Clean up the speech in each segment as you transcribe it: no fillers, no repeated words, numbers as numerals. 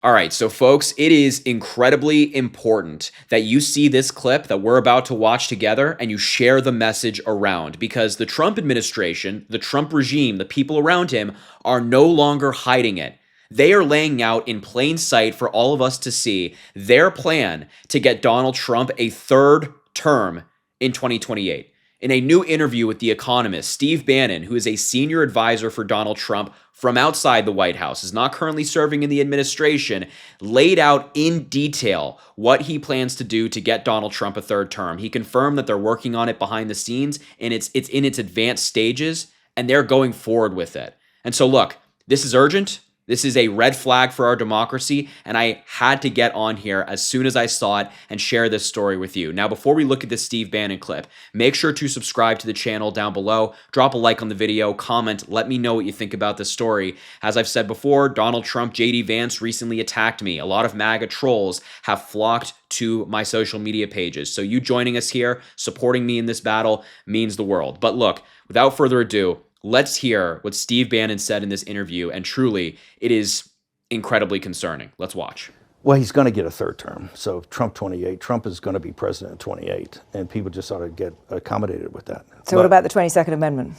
All right, so folks, it is incredibly important that you see this clip that we're about to watch together and you share the message around, because the Trump administration, the Trump regime, the people around him are no longer hiding it. They are laying out in plain sight for all of us to see their plan to get Donald Trump a third term in 2028. In a new interview with The Economist, Steve Bannon, who is a senior advisor for Donald Trump from outside the White House, is not currently serving in the administration, laid out in detail what he plans to do to get Donald Trump a third term. He confirmed that they're working on it behind the scenes, and it's in its advanced stages, and they're going forward with it. And so look, this is urgent. This is a red flag for our democracy, and I had to get on here as soon as I saw it and share this story with you. Now, before we look at this Steve Bannon clip, make sure to subscribe to the channel down below, drop a like on the video, comment, let me know what you think about this story. As I've said before, Donald Trump, JD Vance recently attacked me. A lot of MAGA trolls have flocked to my social media pages. So you joining us here, supporting me in this battle means the world. But look, without further ado, let's hear what Steve Bannon said in this interview, and truly, it is incredibly concerning. Let's watch. Well, he's going to get a third term. So Trump 28, Trump is going to be president in 28, and people just ought to get accommodated with that. So what about the 22nd Amendment?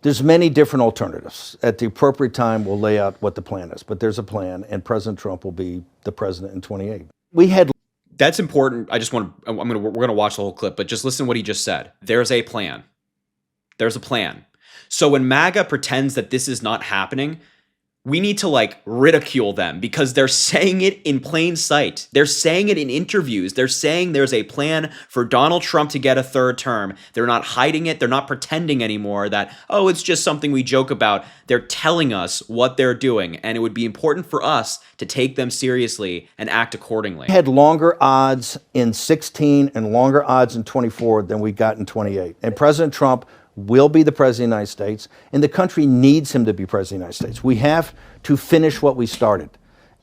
There's many different alternatives. At the appropriate time, we'll lay out what the plan is, but there's a plan, and President Trump will be the president in 28. We had... That's important. We're going to watch the whole clip, but just listen to what he just said. There's a plan. There's a plan. So when MAGA pretends that this is not happening, we need to ridicule them because they're saying it in plain sight. They're saying it in interviews. They're saying there's a plan for Donald Trump to get a third term. They're not hiding it. They're not pretending anymore that, oh, it's just something we joke about. They're telling us what they're doing, and it would be important for us to take them seriously and act accordingly. We had longer odds in 16 and longer odds in 24 than we got in 28. And President Trump will be the president of the United States, and the country needs him to be president of the United States. We have to finish what we started.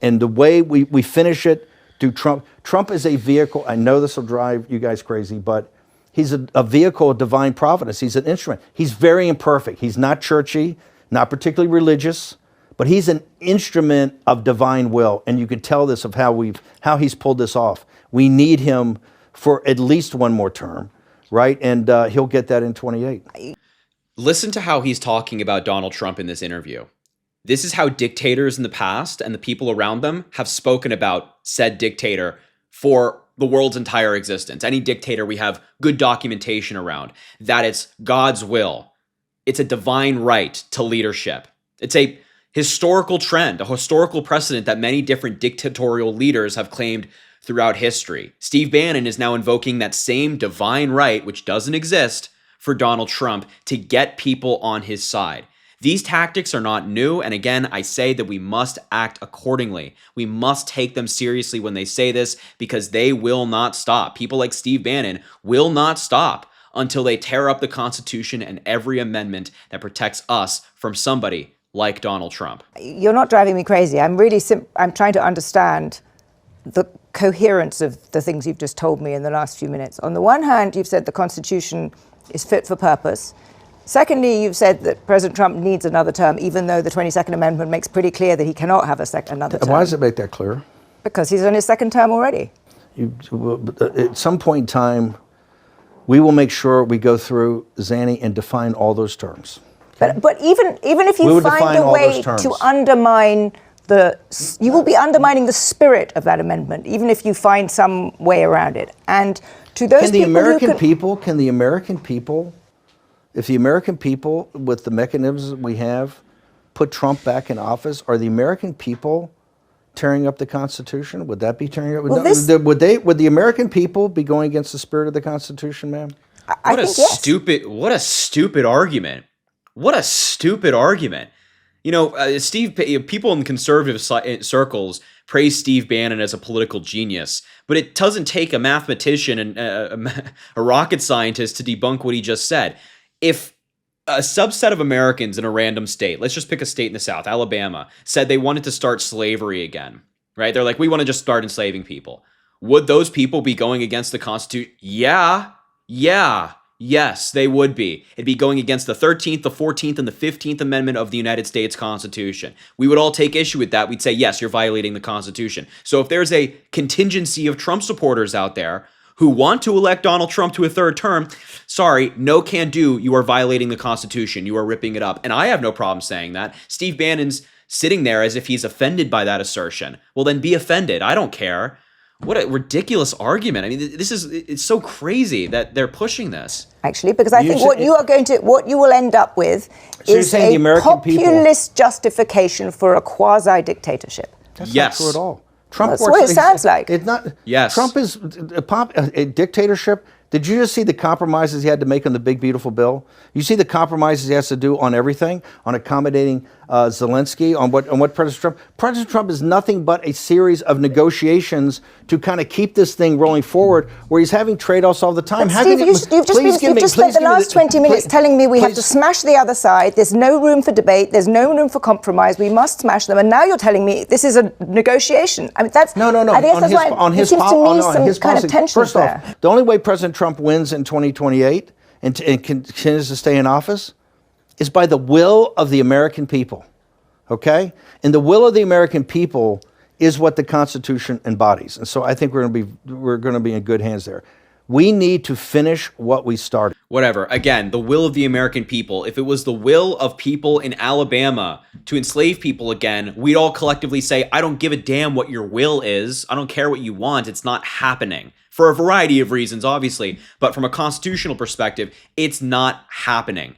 And the way we finish it through Trump. Trump is a vehicle. I know this will drive you guys crazy, but he's a vehicle of divine providence. He's an instrument. He's very imperfect. He's not churchy, not particularly religious, but he's an instrument of divine will. And you can tell this of how he's pulled this off. We need him for at least one more term. Right, and he'll get that in 28. Listen to how he's talking about Donald Trump in this interview. This is how dictators in the past and the people around them have spoken about said dictator for the world's entire existence. Any dictator we have good documentation around, that it's God's will. It's a divine right to leadership. It's a historical trend, a historical precedent that many different dictatorial leaders have claimed throughout history. Steve Bannon is now invoking that same divine right, which doesn't exist, for Donald Trump to get people on his side. These tactics are not new, and again, I say that we must act accordingly. We must take them seriously when they say this, because they will not stop. People like Steve Bannon will not stop until they tear up the Constitution and every amendment that protects us from somebody like Donald Trump. You're not driving me crazy. I'm trying to understand the coherence of the things you've just told me in the last few minutes. On the one hand, you've said the Constitution is fit for purpose. Secondly, you've said that President Trump needs another term, even though the 22nd Amendment makes pretty clear that he cannot have another term. Why does it make that clear? Because he's on his second term already. At some point in time, we will make sure we go through Zanny and define all those terms. Okay? But even if you find a way to undermine you will be undermining the spirit of that amendment, even if you find some way around it. And to those Can the American people, if the American people, with the mechanisms we have, put Trump back in office, are the American people tearing up the Constitution? Would that be tearing up? Well, would the American people be going against the spirit of the Constitution, ma'am? What a stupid argument. What a stupid argument. You know, people in conservative circles praise Steve Bannon as a political genius, but it doesn't take a mathematician and a rocket scientist to debunk what he just said. If a subset of Americans in a random state, let's just pick a state in the South, Alabama, said they wanted to start slavery again, right? They're like, we want to just start enslaving people. Would those people be going against the Constitution? Yeah. Yes, they would be. It'd be going against the 13th, the 14th, and the 15th Amendment of the United States Constitution. We would all take issue with that. We'd say, yes, you're violating the Constitution. So if there's a contingency of Trump supporters out there who want to elect Donald Trump to a third term, sorry, no can do. You are violating the Constitution. You are ripping it up. And I have no problem saying that. Steve Bannon's sitting there as if he's offended by that assertion. Well, then be offended. I don't care. What a ridiculous argument. I mean, it's so crazy that they're pushing this. Actually, because I think what you will end up with is a populist justification for a quasi-dictatorship. That's not true at all. Trump That's what it sounds like. It's not. Yes. Trump is a dictatorship. Did you just see the compromises he had to make on the big, beautiful bill? You see the compromises he has to do on everything, on accommodating Zelensky, on what President Trump. President Trump is nothing but a series of negotiations to kind of keep this thing rolling forward, where he's having trade-offs all the time. But Steve, you've just spent the last 20 minutes telling me we have to smash the other side. There's no room for debate. There's no room for compromise. We must smash them. And now you're telling me this is a negotiation. I mean, that's no. I guess that's why it seems to me some kind of tension First off, the only way President Trump wins in 2028 and continues to stay in office is by the will of the American people, okay? And the will of the American people is what the Constitution embodies. And so I think we're going to be in good hands there. We need to finish what we started. Whatever. Again, the will of the American people. If it was the will of people in Alabama to enslave people again, we'd all collectively say, I don't give a damn what your will is. I don't care what you want. It's not happening. For a variety of reasons, obviously. But from a constitutional perspective, it's not happening.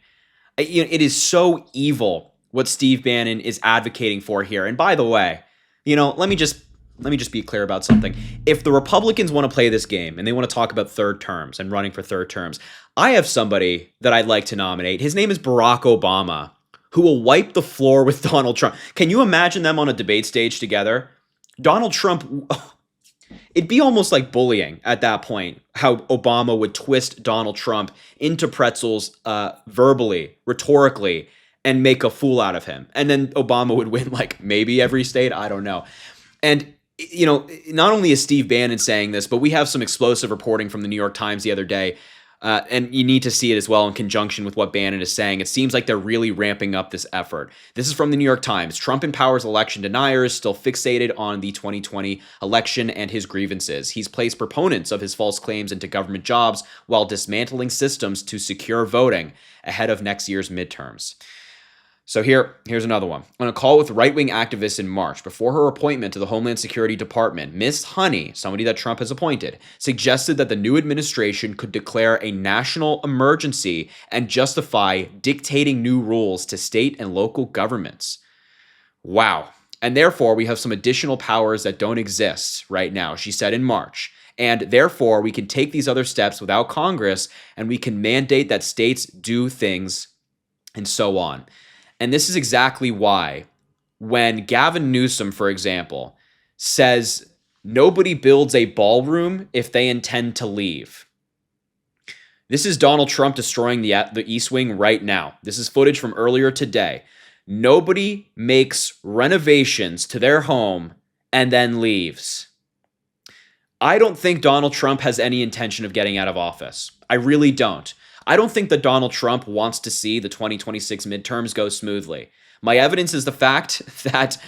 It is so evil what Steve Bannon is advocating for here. And by the way, let me just be clear about something. If the Republicans want to play this game and they want to talk about third terms and running for third terms, I have somebody that I'd like to nominate. His name is Barack Obama, who will wipe the floor with Donald Trump. Can you imagine them on a debate stage together? Donald Trump, it'd be almost like bullying at that point, how Obama would twist Donald Trump into pretzels verbally, rhetorically, and make a fool out of him. And then Obama would win maybe every state. I don't know. And not only is Steve Bannon saying this, but we have some explosive reporting from the New York Times the other day, and you need to see it as well in conjunction with what Bannon is saying. It seems like they're really ramping up this effort. This is from the New York Times. Trump empowers election deniers, still fixated on the 2020 election and his grievances. He's placed proponents of his false claims into government jobs while dismantling systems to secure voting ahead of next year's midterms. So here's another one. On a call with right-wing activists in March, before her appointment to the Homeland Security Department, Ms. Honey, somebody that Trump has appointed, suggested that the new administration could declare a national emergency and justify dictating new rules to state and local governments. Wow. And therefore, we have some additional powers that don't exist right now, she said in March. And therefore, we can take these other steps without Congress, and we can mandate that states do things, and so on. And this is exactly why when Gavin Newsom, for example, says nobody builds a ballroom if they intend to leave. This is Donald Trump destroying the East Wing right now. This is footage from earlier today. Nobody makes renovations to their home and then leaves. I don't think Donald Trump has any intention of getting out of office. I really don't. I don't think that Donald Trump wants to see the 2026 midterms go smoothly. My evidence is the fact that,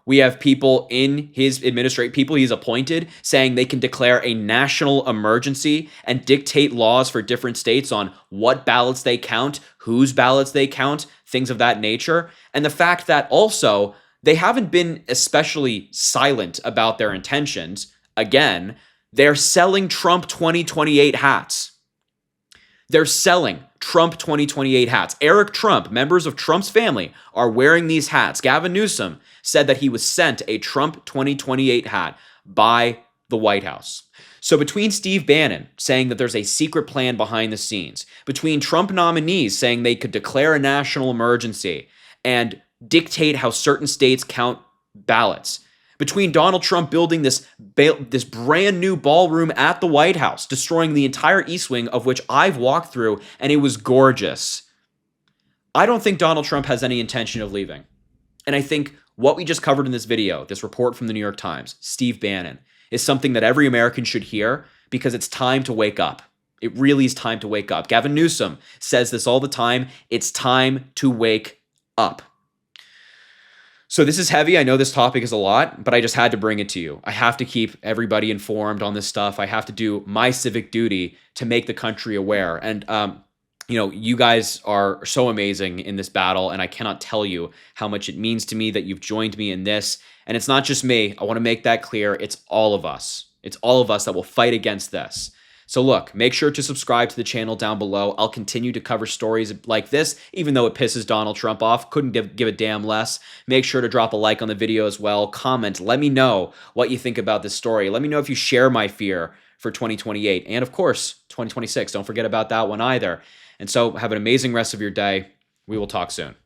we have people in his administration, people he's appointed, saying they can declare a national emergency and dictate laws for different states on what ballots they count, whose ballots they count, things of that nature. And the fact that also they haven't been especially silent about their intentions. Again, they're selling Trump 2028 hats. They're selling Trump 2028 hats. Eric Trump, members of Trump's family, are wearing these hats. Gavin Newsom said that he was sent a Trump 2028 hat by the White House. So between Steve Bannon saying that there's a secret plan behind the scenes, between Trump nominees saying they could declare a national emergency and dictate how certain states count ballots, between Donald Trump building this brand new ballroom at the White House, destroying the entire East Wing, of which I've walked through, and it was gorgeous. I don't think Donald Trump has any intention of leaving. And I think what we just covered in this video, this report from the New York Times, Steve Bannon, is something that every American should hear, because it's time to wake up. It really is time to wake up. Gavin Newsom says this all the time. It's time to wake up. So this is heavy. I know this topic is a lot, but I just had to bring it to you. I have to keep everybody informed on this stuff. I have to do my civic duty to make the country aware. And, you guys are so amazing in this battle, and I cannot tell you how much it means to me that you've joined me in this. And it's not just me. I want to make that clear. It's all of us. It's all of us that will fight against this. So look, make sure to subscribe to the channel down below. I'll continue to cover stories like this, even though it pisses Donald Trump off. Couldn't give a damn less. Make sure to drop a like on the video as well. Comment. Let me know what you think about this story. Let me know if you share my fear for 2028. And of course, 2026. Don't forget about that one either. And so have an amazing rest of your day. We will talk soon.